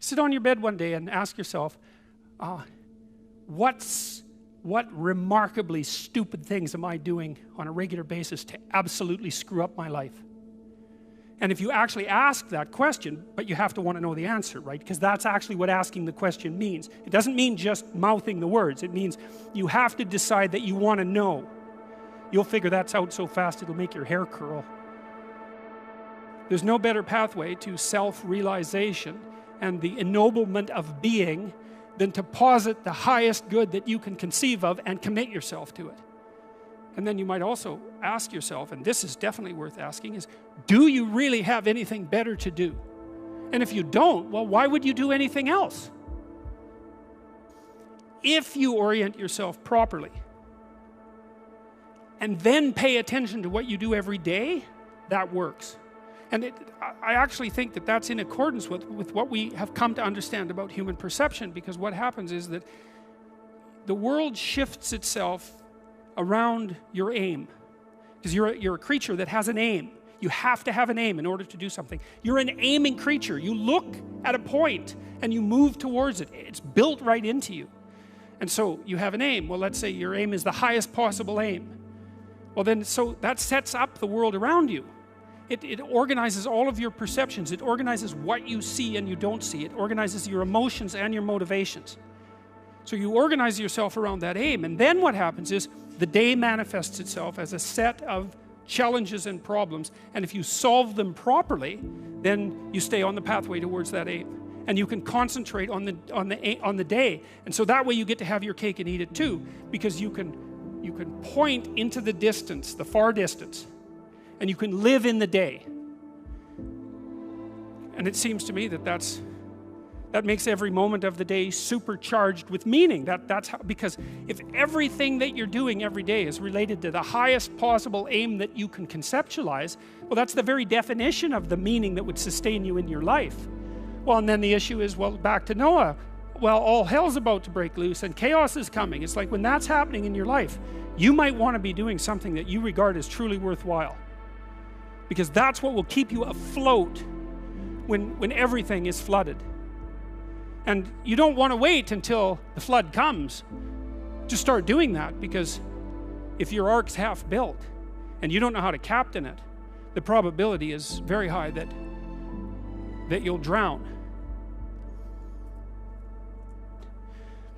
Sit on your bed one day and ask yourself, what remarkably stupid things am I doing on a regular basis to absolutely screw up my life? And if you actually ask that question, but you have to want to know the answer, right? Because that's actually what asking the question means. It doesn't mean just mouthing the words. It means you have to decide that you want to know. You'll figure that's out so fast it'll make your hair curl. There's no better pathway to self-realization and the ennoblement of being than to posit the highest good that you can conceive of and commit yourself to it. And then you might also ask yourself, and this is definitely worth asking, is do you really have anything better to do? And if you don't, well, why would you do anything else? If you orient yourself properly and then pay attention to what you do every day, that works. And I actually think that that's in accordance with what we have come to understand about human perception, because what happens is that the world shifts itself around your aim. Because you're a creature that has an aim. You have to have an aim in order to do something. You're an aiming creature. You look at a point and you move towards it. It's built right into you. And so you have an aim. Well, let's say your aim is the highest possible aim. Well then, so that sets up the world around you. It organizes all of your perceptions. It organizes what you see and you don't see. It organizes your emotions and your motivations. So you organize yourself around that aim, and then what happens is the day manifests itself as a set of challenges and problems, and if you solve them properly, then you stay on the pathway towards that aim. And you can concentrate on the day. And so that way you get to have your cake and eat it too, because you can point into the distance, the far distance, and you can live in the day. And it seems to me that that makes every moment of the day supercharged with meaning. That's how, because if everything that you're doing every day is related to the highest possible aim that you can conceptualize, well, that's the very definition of the meaning that would sustain you in your life. Well, and then the issue is, well, back to Noah. Well, all hell's about to break loose and chaos is coming. It's like when that's happening in your life, you might want to be doing something that you regard as truly worthwhile. Because that's what will keep you afloat when everything is flooded. And you don't want to wait until the flood comes to start doing that, because if your ark's half built and you don't know how to captain it, the probability is very high that you'll drown.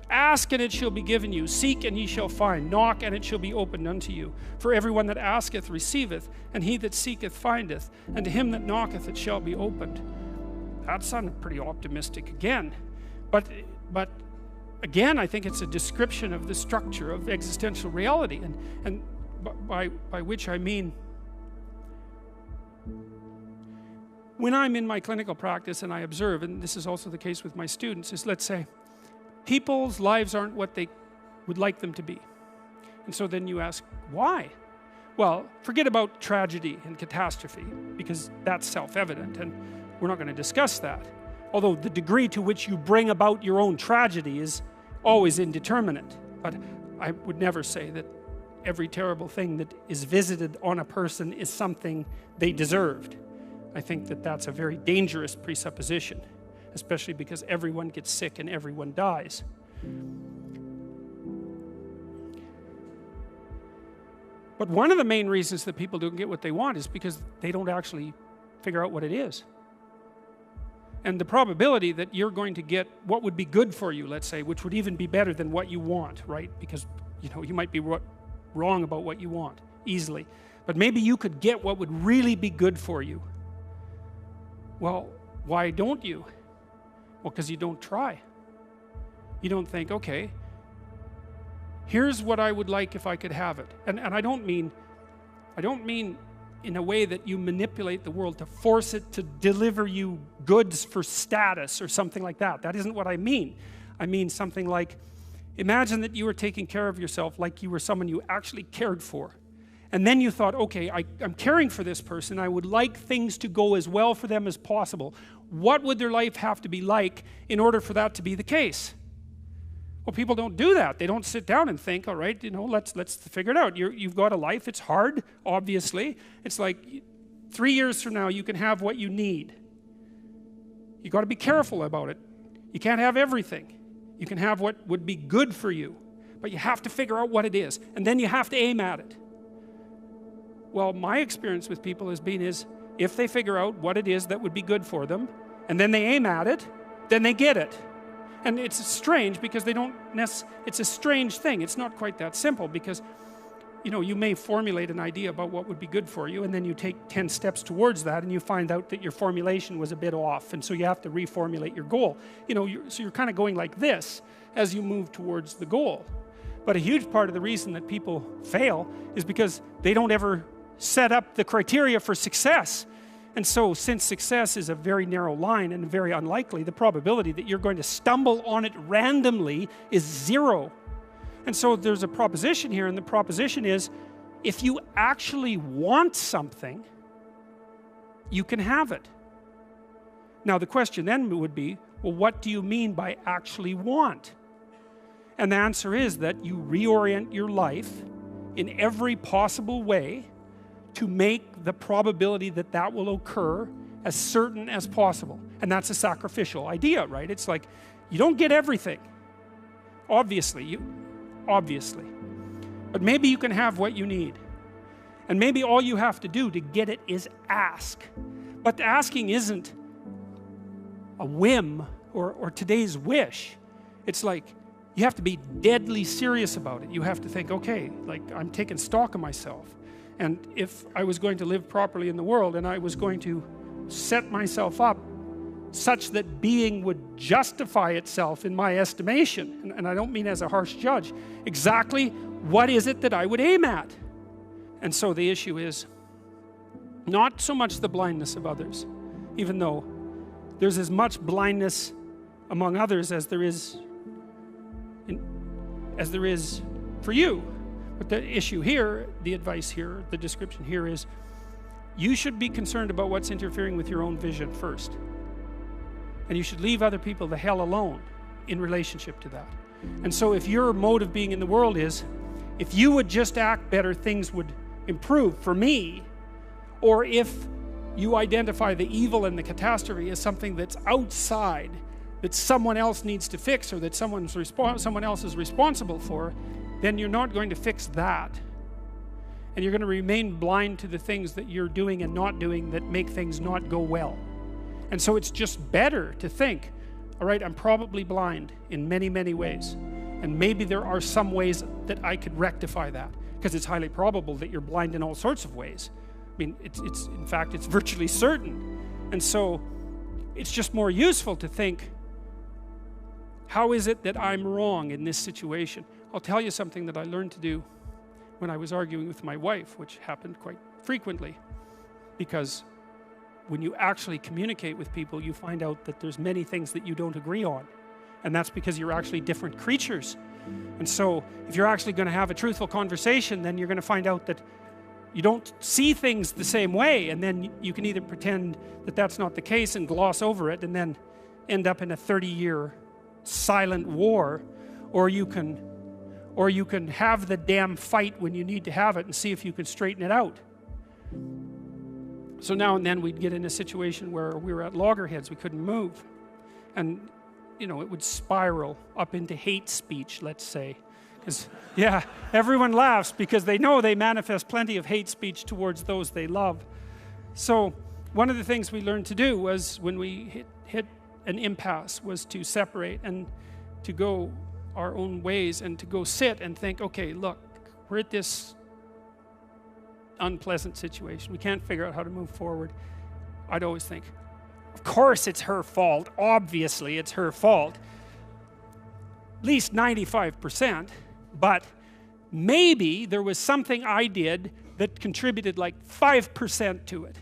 Ask and it shall be given you. Seek and ye shall find. Knock and it shall be opened unto you. For everyone that asketh receiveth, and he that seeketh findeth, and to him that knocketh it shall be opened. That sounded pretty optimistic again. But again, I think it's a description of the structure of existential reality, and by which I mean, when I'm in my clinical practice and I observe, and this is also the case with my students, is let's say people's lives aren't what they would like them to be. And so then you ask, why? Well, forget about tragedy and catastrophe, because that's self-evident, and we're not going to discuss that. Although the degree to which you bring about your own tragedy is always indeterminate. But I would never say that every terrible thing that is visited on a person is something they deserved. I think that that's a very dangerous presupposition, especially because everyone gets sick and everyone dies. But one of the main reasons that people don't get what they want is because they don't actually figure out what it is. And the probability that you're going to get what would be good for you, let's say, which would even be better than what you want, right? Because, you might be wrong about what you want easily. But maybe you could get what would really be good for you. Well, why don't you? Well, because you don't try. You don't think, okay, here's what I would like if I could have it. And I don't mean in a way that you manipulate the world to force it to deliver you goods for status or something like that. That isn't what I mean. I mean something like, imagine that you were taking care of yourself like you were someone you actually cared for. And then you thought, okay, I'm caring for this person. I would like things to go as well for them as possible. What would their life have to be like in order for that to be the case? Well, people don't do that. They don't sit down and think, all right, let's figure it out. You've got a life. It's hard, obviously. It's like 3 years from now, you can have what you need. You've got to be careful about it. You can't have everything. You can have what would be good for you, but you have to figure out what it is, and then you have to aim at it. Well, my experience with people has been is, if they figure out what it is that would be good for them, and then they aim at it, then they get it. And it's strange because they don't it's a strange thing. It's not quite that simple because, you know, you may formulate an idea about what would be good for you, and then you take 10 steps towards that, and you find out that your formulation was a bit off, and so you have to reformulate your goal. You know, so you're kind of going like this as you move towards the goal. But a huge part of the reason that people fail is because they don't ever set up the criteria for success. And so, since success is a very narrow line and very unlikely, the probability that you're going to stumble on it randomly is 0. And so there's a proposition here, and the proposition is, if you actually want something, you can have it. Now the question then would be, well, what do you mean by actually want? And the answer is that you reorient your life in every possible way to make the probability that that will occur as certain as possible. And that's a sacrificial idea, right? It's like, you don't get everything. Obviously. But maybe you can have what you need. And maybe all you have to do to get it is ask. But asking isn't a whim or today's wish. It's like, you have to be deadly serious about it. You have to think, okay, like, I'm taking stock of myself. And if I was going to live properly in the world, and I was going to set myself up such that being would justify itself in my estimation, and I don't mean as a harsh judge, exactly what is it that I would aim at? And so the issue is not so much the blindness of others, even though there's as much blindness among others as there is for you. But the issue here, the advice here, the description here is, you should be concerned about what's interfering with your own vision first. And you should leave other people the hell alone in relationship to that. And so if your mode of being in the world is, if you would just act better, things would improve for me, or if you identify the evil and the catastrophe as something that's outside, that someone else needs to fix, or that someone else is responsible for, then you're not going to fix that. And you're going to remain blind to the things that you're doing and not doing that make things not go well. And so it's just better to think, all right, I'm probably blind in many, many ways. And maybe there are some ways that I could rectify that, because it's highly probable that you're blind in all sorts of ways. I mean, in fact, it's virtually certain. And so it's just more useful to think, how is it that I'm wrong in this situation? I'll tell you something that I learned to do when I was arguing with my wife, which happened quite frequently, because when you actually communicate with people, you find out that there's many things that you don't agree on, and that's because you're actually different creatures. And so if you're actually going to have a truthful conversation, then you're going to find out that you don't see things the same way, and then you can either pretend that that's not the case and gloss over it and then end up in a 30-year silent war, or you can have the damn fight when you need to have it and see if you can straighten it out. So now and then we'd get in a situation where we were at loggerheads, we couldn't move. And, you know, it would spiral up into hate speech, let's say. Because, yeah, everyone laughs because they know they manifest plenty of hate speech towards those they love. So one of the things we learned to do was, when we hit an impasse, was to separate and to go our own ways and to go sit and think, okay, look, we're at this unpleasant situation. We can't figure out how to move forward. I'd always think, of course it's her fault. Obviously it's her fault. At least 95%. But maybe there was something I did that contributed like 5% to it.